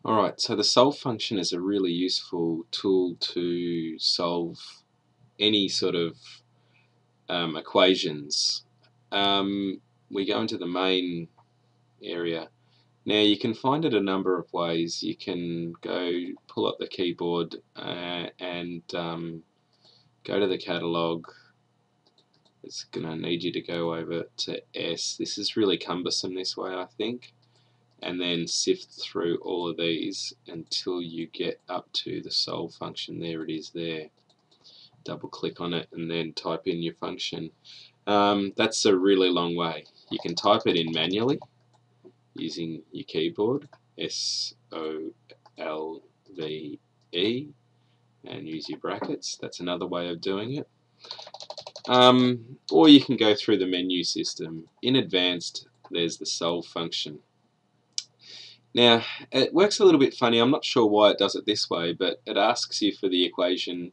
Alright, so the solve function is a really useful tool to solve any sort of equations. We go into the main area. Now you can find it a number of ways. You can go pull up the keyboard and go to the catalogue. It's going to need you to go over to S. This is really cumbersome this way, I think. And then sift through all of these until you get up to the solve function. There it is there. Double click on it and then type in your function. That's a really long way. You can type it in manually using your keyboard, SOLVE, and use your brackets. That's another way of doing it. Or you can go through the menu system. In advanced, there's the solve function. Now, it works a little bit funny. I'm not sure why it does it this way, but it asks you for the equation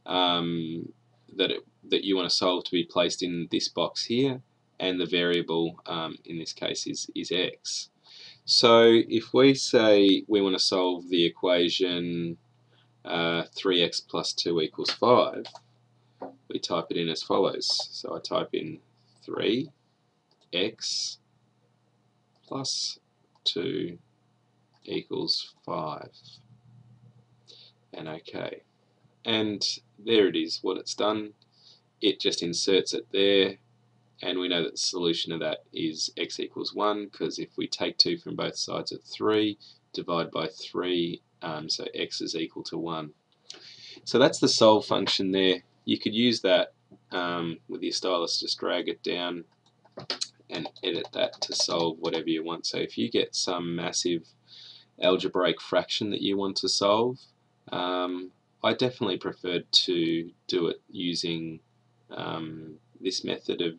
that you want to solve to be placed in this box here, and the variable in this case is x. So if we say we want to solve the equation 3x plus 2 equals 5, we type it in as follows. So I type in 3x plus 2 equals 5, and OK. And there it is, what it's done. It just inserts it there, and we know that the solution of that is x equals 1, because if we take 2 from both sides of 3, divide by 3, so x is equal to 1. So that's the solve function there. You could use that with your stylus, just drag it down and edit that to solve whatever you want. So if you get some massive algebraic fraction that you want to solve, I definitely prefer to do it using this method of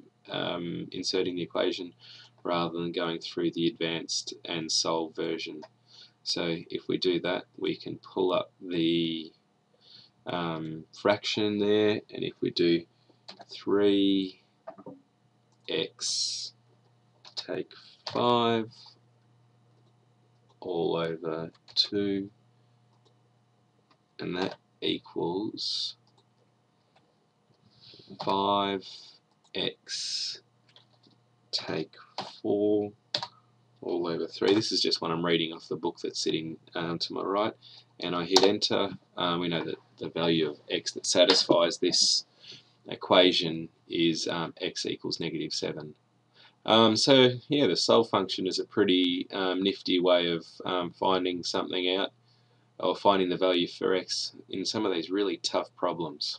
inserting the equation rather than going through the advanced and solve version. So if we do that, we can pull up the fraction there, and if we do 3x take 5 all over 2, and that equals 5x take 4 all over 3. This is just one I'm reading off the book that's sitting to my right, and I hit enter. We know that the value of x that satisfies this equation is x equals -7. So yeah, the solve function is a pretty nifty way of finding something out, or finding the value for x in some of these really tough problems.